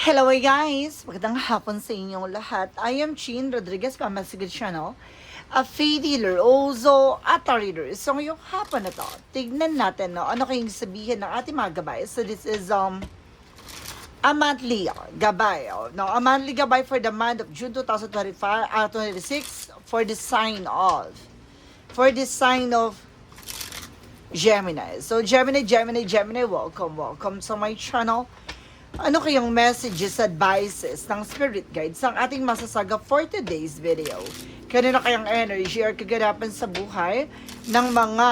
Hello guys! Magandang hapon sa inyong lahat. I am Chin Rodriguez from Masigid Channel, a faith healer, also at a reader. So ngayong hapon na to, tignan natin ano kayong sabihin ng ating mga gabay. So this is a monthly gabay. A monthly gabay for the month of June 2025, 26 for the sign of Gemini. So Gemini, welcome to my channel. Ano kayong messages, advices ng spirit guides ang ating masasaga for today's video? Kanino kayang energy or kaganapan sa buhay ng mga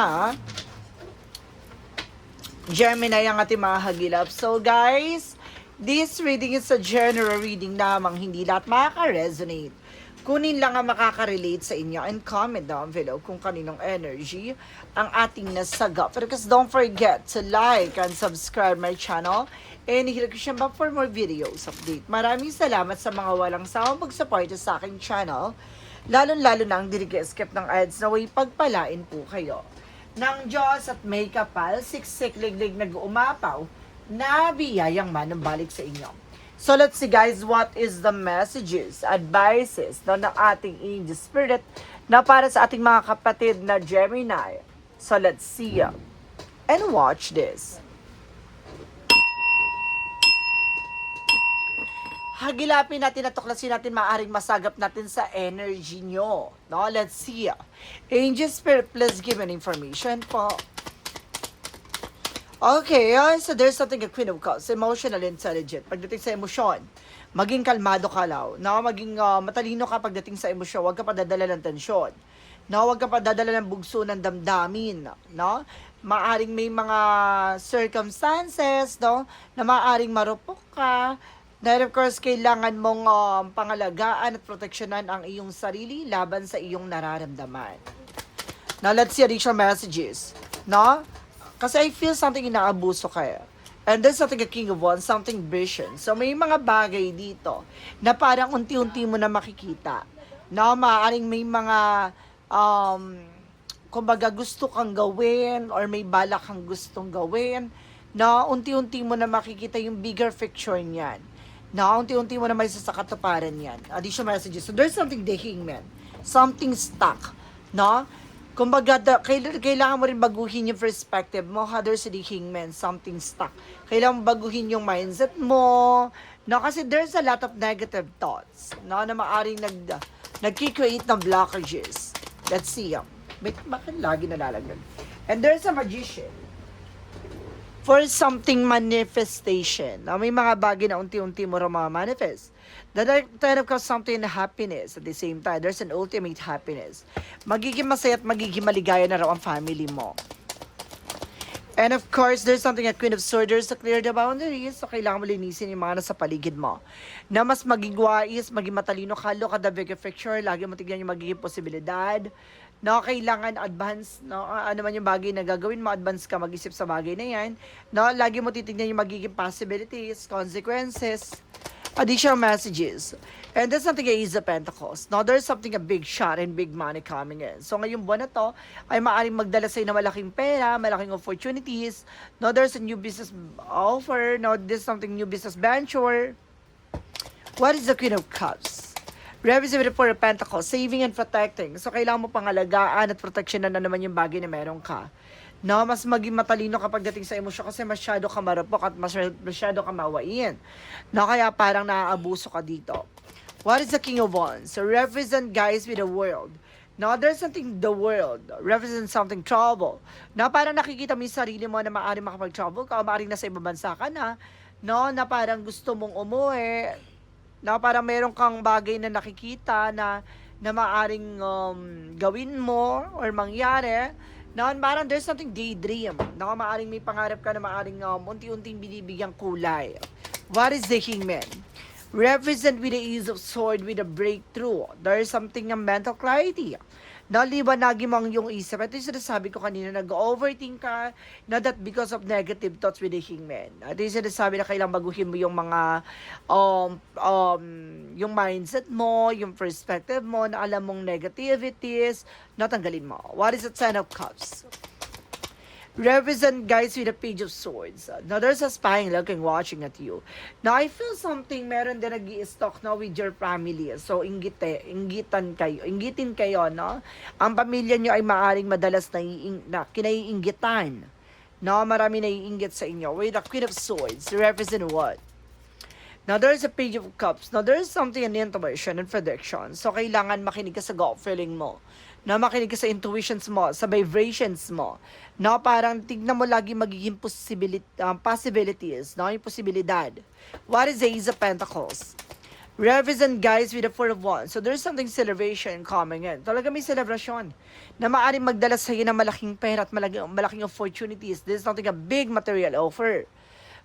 Gemini ang ating mga hagilap? So guys, this reading is a general reading lamang, hindi lahat makaka-resonate. Kunin lang ang makaka-relate sa inyo and comment down below kung kaninong energy ang ating nasaga. Because don't forget to like and subscribe my channel and hit ko siya for more videos update. Maraming salamat sa mga walang sawang pag-support sa aking channel. Lalo-lalo na ang skip ng ads na way pagpalain po kayo. Nang Diyos at may kapal, siksik liglig nag-umapaw, na biyayang manumbalik sa inyo. So let's see guys, what is the messages, advices ng ating angel spirit na para sa ating mga kapatid na Gemini. So let's see and watch this. Hagilapin natin at tuklasin natin maaring masagap natin sa energy nyo. No, let's see. Angel spirit, please give an information po. Okay, so there's something a Queen of Cups, emotional intelligent. Pagdating sa emosyon, maging kalmado ka law. No, maging matalino ka pagdating sa emosyon, huwag ka padadala ng tensyon. No, huwag ka padadala ng bugso ng damdamin, no? Maaring may mga circumstances, no, na maaring marupok ka. Na of course, kailangan mong pangalagaan at proteksyonan ang iyong sarili laban sa iyong nararamdaman. Now, let's see additional messages, no? Kasi I feel something inaabuso kaya. And there's something a King of Wands, something vision. So may mga bagay dito na parang unti-unti mo na makikita. Na maaaring may mga kumbaga gusto kang gawin or may balak kang gustong gawin na unti-unti mo na makikita yung bigger picture niyan. Na unti-unti mo na may sasakatuparan yan. Additional messages. So there's something the Hangman. Something stuck. No? Kumbaga, kailangan mo rin baguhin yung perspective mo. There's the Hangman, something stuck. Kailangan mo baguhin yung mindset mo. No, kasi there's a lot of negative thoughts. No, na maaaring nag-create ng blockages. Let's see. Bakit lagi nalalaglag? And there's a magician. For something manifestation. No, may mga bagay na unti-unti mo rin manifest. That kind of something na happiness at the same time. There's an ultimate happiness. Magiging masaya at magiging maligaya na raw ang family mo. And of course, there's something at Queen of Swords to clear the boundaries. So, kailangan mo linisin yung mga nasa paligid mo. Na mas maging wise, maging matalino ka, look at the bigger picture. Lagi mo tignan yung magiging posibilidad. No, kailangan advance, no, ano man yung bagay na gagawin mo, advance ka mag-isip sa bagay na yan. No, lagi mo titignan yung magiging possibilities, consequences, additional messages. And there's something is a Pentacles. Now, there's something a big shot and big money coming in. So, ngayong buwan na to, ay maaaring magdala sa'yo ng malaking pera, malaking opportunities. Now, there's a new business offer. Now, there's something new business venture. What is the Queen of Cups? Representative for the Pentacles, saving and protecting. So, kailangan mo pangalagaan at proteksyonan na naman yung bagay na meron ka. No, mas maging matalino kapag dating sa emosyon kasi masyado ka marupok at masyado ka mawain. No, kaya parang naaabuso ka dito. What is the King of Wands? So, represent guys with the world. No, there's something the world. Represent something trouble. No, parang nakikita mo yung sarili mo na maaaring makapag-trouble ka o maaaring nasa ibang bansa ka na. No, na parang gusto mong umuwi. No, parang meron kang bagay na nakikita na maaaring gawin mo or mangyari. Now, parang there's something daydream. Na maaaring may pangarap ka na maaaring unti-unting binibigyang kulay. What is the Hangman? Represent with the Ace of Sword with a breakthrough. There is something ng mental clarity. Naliwanagin mo ang iyong isip. Ito yung sinasabi ko kanina, nag-overthink ka, na that because of negative thoughts with the Hangman. Ito yung sinasabi na kailangang baguhin mo yung mga, yung mindset mo, yung perspective mo, na alam mong negativities, natanggalin mo. What is the Ten of Cups? Represent guys with a page of swords. Now there's a spying looking watching at you. Now I feel something meron din nag-i-stalk na with your family. So inggitin kayo, no? Ang pamilya nyo ay maaring madalas na kinaiinggitan. No, marami naiinggit sa inyo. With the Queen of Swords, represent what? Now, there's a Page of Cups. Now, there's something in intuition and prediction. So, kailangan makinig ka sa gut feeling mo. Na makinig ka sa intuitions mo, sa vibrations mo. Na parang tignan mo lagi magiging possibilities, no? Yung posibilidad. What is the Ace of Pentacles? Represent guys with the Four of Wands. So, there's something celebration coming in. Talaga may celebration na maaaring magdala sa'yo ng malaking pera at malaking opportunities. This is something a big material offer.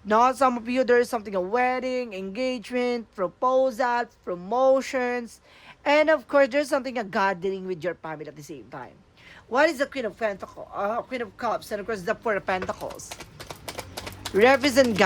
No, some of you, there's something a wedding, engagement, proposal, promotions, and of course, there's something a gathering with your family at the same time. What is the Queen of Pentacles? Queen of Cups, and of course, the Four of Pentacles. Represent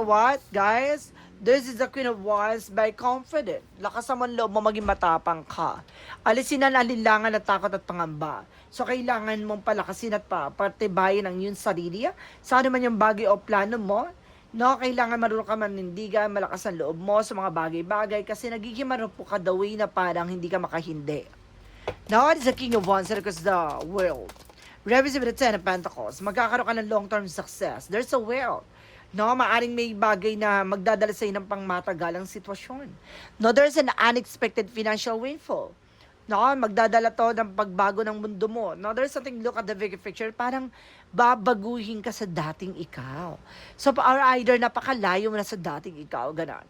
what, guys? This is the Queen of Wands by confident. Lakas naman loob mo maging matapang ka. Alisin ang alinlangan at takot at pangamba. So, kailangan mong palakasin at patibayin ang iyong sarili. Sa ano man yung bagay o plano mo, no, kailangan marunong ka manindigan, malakas ang loob mo sa mga bagay-bagay kasi nagiging marupok ka the way na parang hindi ka makahindi. Now, what is the King of Wands? Because the world. Represent with the Ten of Pentacles. Magkakaroon ka ng long-term success. There's a world. No, maaring may bagay na magdadala sa ng pangmatagalang sitwasyon. No, there's an unexpected financial windfall. No, magdadala to ng pagbago ng mundo mo. No, there's something, look at the bigger picture, parang babaguhin ka sa dating ikaw. So, or either napakalayo mo na sa dating ikaw, ganon.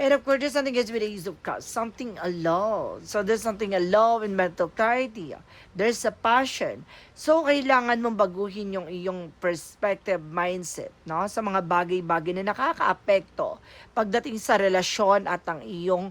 And of course, there's something is with the Ace of Cups, something alone. So, there's something alone in mental clarity. There's a passion. So, kailangan mong baguhin yung iyong perspective, mindset, no? Sa mga bagay-bagay na nakaka-apekto pagdating sa relasyon at ang iyong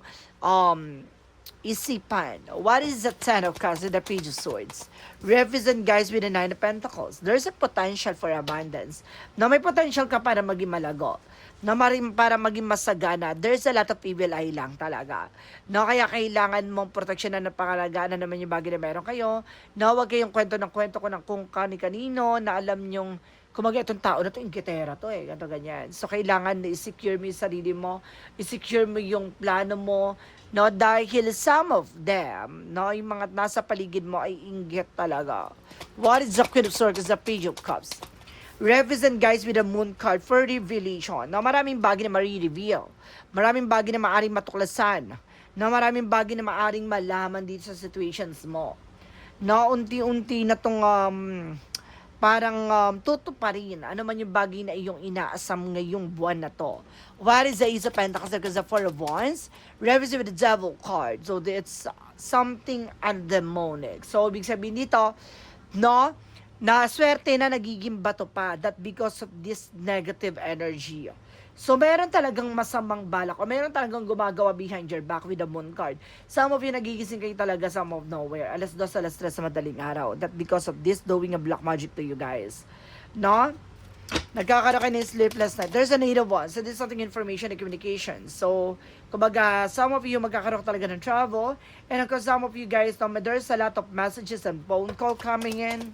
isipan. What is the Ten of Cups and the Page of Swords? Represent guys with the Nine of Pentacles. There's a potential for abundance. Na may potential ka para maging malago. Na para maging masagana. There's a lot of evil eye lang talaga. No, kaya kailangan mong proteksyonan ng pangalagaan na naman yung bagay na meron kayo. Na huwag kayong kwento ko ng kung kani-kanino na alam nyong kumaga itong tao na to, ingkitera to ganto ganyan. So, kailangan na i-secure mo yung sarili mo, i-secure mo yung plano mo, no, dahil some of them, no, yung mga nasa paligid mo ay inggit talaga. What is the Queen of Swords? The Page of Cups. Represent guys with the Moon card for revelation. No, maraming bagay na ma-reveal. Maraming bagay na maaring matuklasan. No, maraming bagay na maaring malaman dito sa situations mo. No, unti-unti na tong parang tutuparin ano man yung bagay na iyong inaasam ngayong buwan na to. What is the Ace of Pentacles? Because the Four of Wands represent with the Devil card. So, it's something undemonic. So, ibig sabihin dito, no, na swerte na nagiging bato pa that because of this negative energy. So, meron talagang masamang balak o meron talagang gumagawa behind your back with the Moon card. Some of you nagigising kayo talaga some of nowhere. Alas 2, alas 3 sa madaling araw. That because of this doing a black magic to you guys. No? Nagkakaroon kayo ng sleepless night. There's a Eight of Wands. So, this is something information and communication. So, kumbaga, some of you magkakaroon talaga ng travel. And of course, some of you guys, there's a lot of messages and phone call coming in.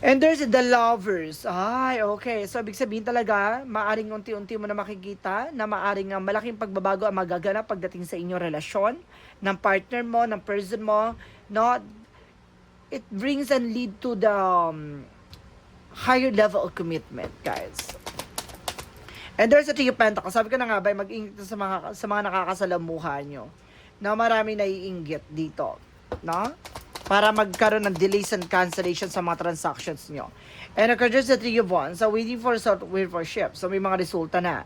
And there's the Lovers. Ay, okay. So, ibig sabihin talaga, maaring unti-unti mo na makikita na maaring malaking pagbabago ang magaganap pagdating sa inyong relasyon, ng partner mo, ng person mo. No? It brings and lead to the higher level of commitment, guys. And there's a Three of Pentacles. Sabi ko na nga ba, mag-ingat sa mga nakakasalamuhan nyo na marami naiinggit dito. No? Para magkaroon ng delays and cancellation sa mga transactions nyo. And of course, there's the Three of Wands. So, waiting for ship. So, may mga resulta na.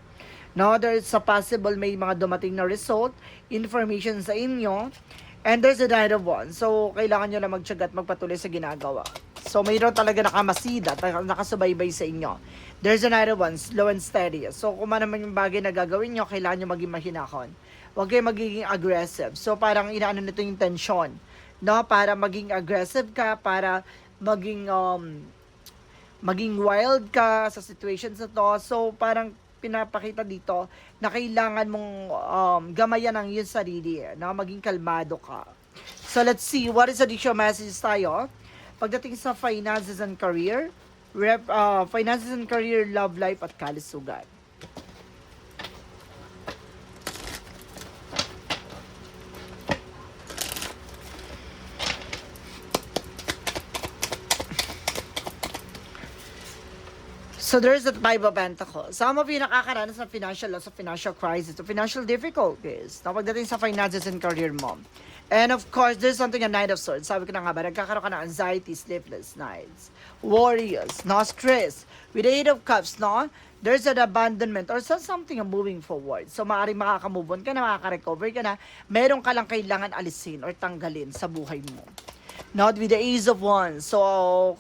No, there's a possible may mga dumating na result, information sa inyo. And there's the Nine of Wands. So, kailangan nyo na magtiyaga at magpatuloy sa ginagawa. So, mayroon talaga nakamasida, nakasubaybay sa inyo. There's a Nine of Wands, slow and steady. So, kung ano naman yung bagay na gagawin nyo, kailangan nyo maging mahinahon. Huwag kayo magiging aggressive. So, parang inaano nito yung tension. No, para maging aggressive ka, para maging wild ka sa situations na to. So, parang pinapakita dito na kailangan mong gamayan ang iyong sarili, no? Maging kalmado ka. So, let's see, what is additional message tayo? Pagdating sa finances and career, finances and career, love life, at kalusugan. So there's the Five of Pentacles. Some of you nakakaranas ng financial loss, of financial crisis, of financial difficulties. Na pagdating sa finances and career mo. And of course, there's something a Knight of Swords. Sabi ko na nga ba, nagkakaroon ka ng anxiety, sleepless nights, worries, no, stress. With the Eight of Cups, no, there's an abandonment or something moving forward. So maaaring makaka-move on ka na, makaka-recover ka na, meron ka lang kailangan alisin or tanggalin sa buhay mo. Not with the Ace of Wands. So,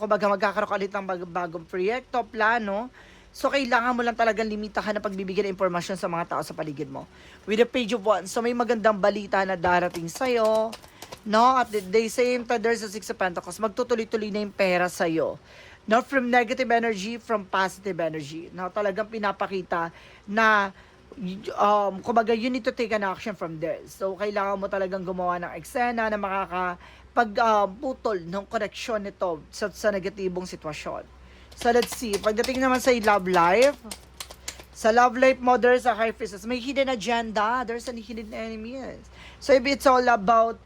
kumbaga magkakaroon ka ulit ng bagong proyekto, plano. So, kailangan mo lang talagang limitahan na pagbibigay ng impormasyon sa mga tao sa paligid mo. With the Page of Wands, so may magandang balita na darating sa'yo. No? At the same time, there's a Six of Pentacles. Magtutuloy-tuloy na yung pera sa'yo. Not from negative energy, from positive energy. No? Talagang pinapakita na kumbaga, you need to take an action from this. So, kailangan mo talagang gumawa ng eksena na putol ng koneksyon nito sa negatibong sitwasyon. So, let's see. Pagdating naman sa love life, sa love life mo, there's a High Priestess. May hidden agenda. There's a hidden enemies. So, if it's all about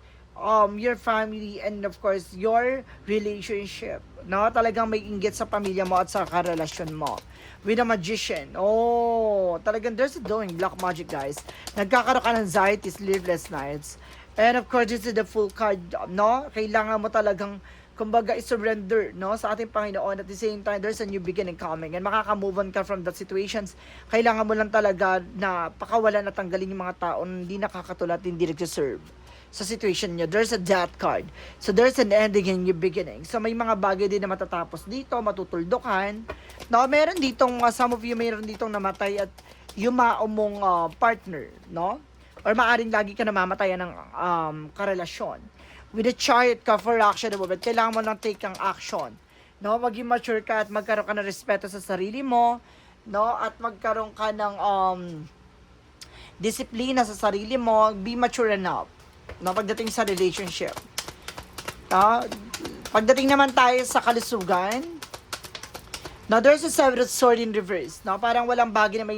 your family and of course, your relationship, no? Talagang may inggit sa pamilya mo at sa karelasyon mo. With a Magician. Oh, talagang there's a doing black magic, guys. Nagkakaroon ka ng anxiety, sleepless nights. And of course, this is the full card, no? Kailangan mo talagang, kumbaga, i-surrender, no? Sa ating Panginoon. At the same time, there's a new beginning coming. And makaka-move on ka from that situations. Kailangan mo lang talaga na pakawalan at tanggalin yung mga taong hindi nakakatulad, hindi nag-serve sa situation nyo. There's a death card. So, there's an ending and new beginning. So, may mga bagay din na matatapos dito, matutuldukan. No, meron ditong, some of you, meron ditong namatay at yumao mong partner, no? Or maaring lagi ka namamatayan ng karelasyon. With a Chariot ka for action, kailangan mo lang take ang action. No? Maging mature ka at magkaroon ka ng respeto sa sarili mo. No? At magkaroon ka ng disiplina sa sarili mo. Be mature enough. No? Pagdating sa relationship. No? Pagdating naman tayo sa kalusugan. Now, there's a Seven of Swords in reverse. No? Parang walang bagay na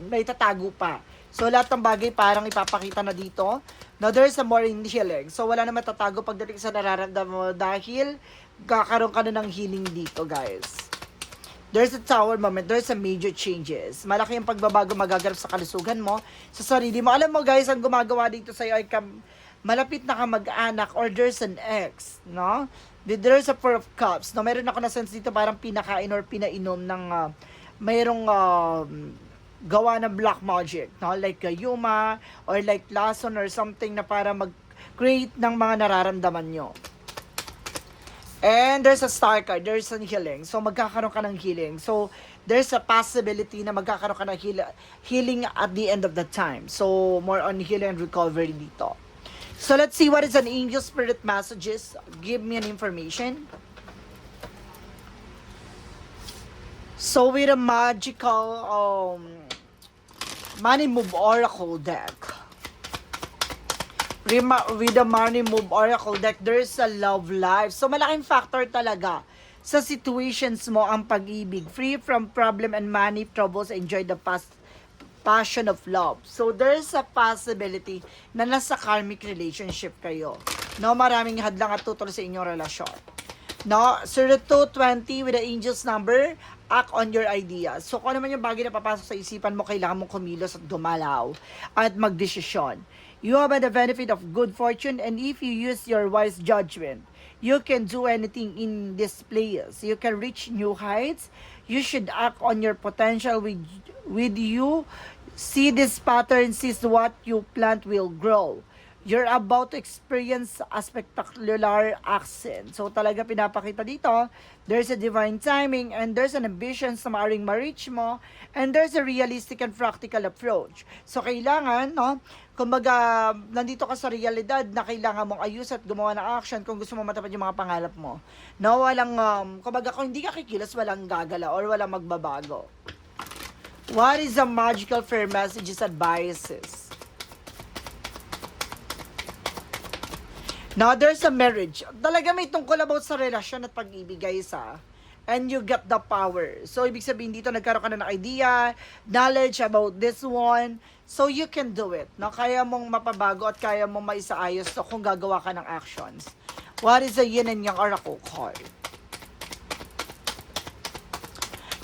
may tatago pa. So, lahat ng bagay parang ipapakita na dito. Now, there's a more in healing. So, wala na matatago pagdating sa nararamdaman mo dahil kakaroon ka na ng healing dito, guys. There's a Tower moment. There's a major changes. Malaki yung pagbabago magaganap sa kalusugan mo, sa sarili mo. Alam mo, guys, ang gumagawa dito sa'yo ay malapit na ka mag-anak or there's an ex, no? There's a Four of Cups. No, meron ako na sense dito parang pinakain or pinainom ng mayroong gawa ng black magic, no? Like Yuma or like Lason or something na para mag-create ng mga nararamdaman nyo. And there's a Star card, there's a healing. So, magkakaroon ka ng healing. So, there's a possibility na magkakaroon ka ng healing at the end of the time. So, more on healing and recovery dito. So, let's see what is an angel spirit messages. Give me an information. So, with a magical Money Move Oracle deck. With the Money Move Oracle deck, there's a love life. So, malaking factor talaga sa situations mo ang pag-ibig. Free from problem and money troubles, enjoy the passion of love. So, there's a possibility na nasa karmic relationship kayo. No, maraming hadlang at tutol sa inyong relasyon. No, 0220 with the angel's number, act on your ideas. So, kung ano man yung bagay na papasok sa isipan mo, kailangan mong kumilos at dumalaw at magdesisyon. You have the benefit of good fortune, and if you use your wise judgment, you can do anything in this place. You can reach new heights. You should act on your potential with you. See this pattern, see what you plant will grow. You're about to experience a spectacular accent. So, talaga pinapakita dito, there's a divine timing and there's an ambition na maaaring ma-reach mo and there's a realistic and practical approach. So, kailangan, no, kumbaga, nandito ka sa realidad na kailangan mong ayus at gumawa ng action kung gusto mo matapad yung mga pangarap mo. No, walang, kumbaga, kung hindi ka kikilos, walang gagala or walang magbabago. What is the magical fair messages advices? Now, there's a marriage. Talaga may tungkol about sa relasyon at pag-ibig, guys, ha? And you get the power. So, ibig sabihin dito, nagkaroon ka na ng idea, knowledge about this one. So, you can do it. No? Kaya mong mapabago at kaya mong maisaayos so, kung gagawa ka ng actions. What is the yin and yang oracle card?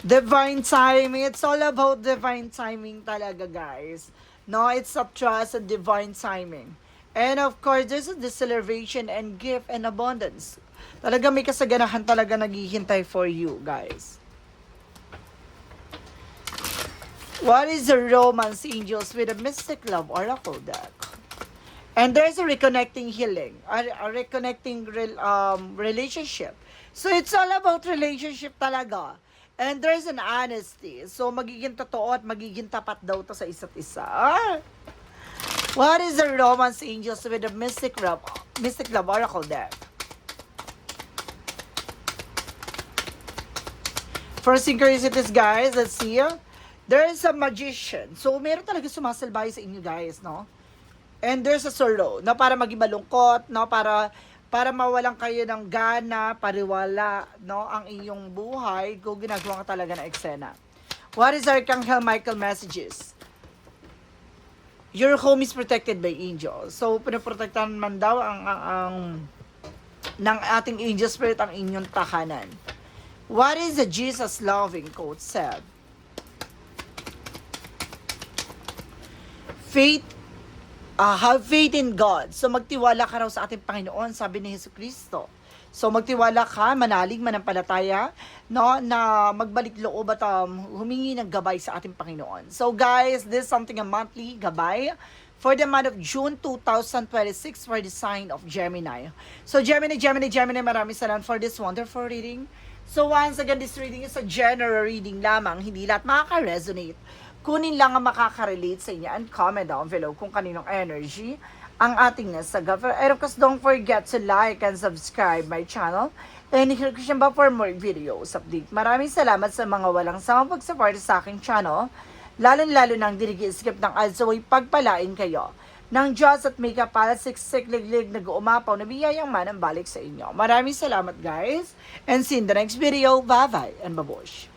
Divine timing. It's all about divine timing talaga, guys. No, it's a trust and divine timing. And of course, there's a deceleration and gift and abundance. Talaga may kasaganahan talaga naghihintay for you, guys. What is the romance angels with a mystic love oracle deck? And there's a reconnecting healing, a reconnecting relationship. So it's all about relationship talaga. And there's an honesty. So magiging totoo at magiging tapat daw to sa isa't isa. What is the romance angels with a mystic love oracle deck? For synchronicities, guys, let's see. There is a magician. So meron talaga sumasalbay sa inyo, guys, no? And there's a sorrow, na para maging malungkot, no? Para mawalan kayo ng gana, pariwala, no? Ang inyong buhay kung ginagawa ka talaga ng eksena. What is Archangel Michael messages? Your home is protected by angels. So, pinaprotektahan man daw ng ating angel spirit ang inyong tahanan. What is the Jesus loving quote said? Have faith in God. So magtiwala ka raw sa ating Panginoon, sabi ni Jesucristo. So magtiwala ka, manalig, manampalataya, no, na magbalik loob at humingi ng gabay sa ating Panginoon. So guys, this is something a monthly gabay for the month of June 2026 for the sign of Gemini. So Gemini, maraming salamat for this wonderful reading. So once again, this reading is a general reading lamang, hindi lahat makaka-resonate. Kunin lang ang makaka-relate sa inyo and comment down below kung kaninong energy ang ating nasa cover. And of course, don't forget to like and subscribe my channel. And here ko siya ba for more videos update. Maraming salamat sa mga walang samang pag-support sa aking channel. Lalo-lalo nang dinigi-skip ng ads away pagpalain kayo ng Diyos at may kapal, siksik, liglig, nag-uumapaw na biyayang man ang balik sa inyo. Maraming salamat, guys. And see you in the next video. Bye-bye and babush.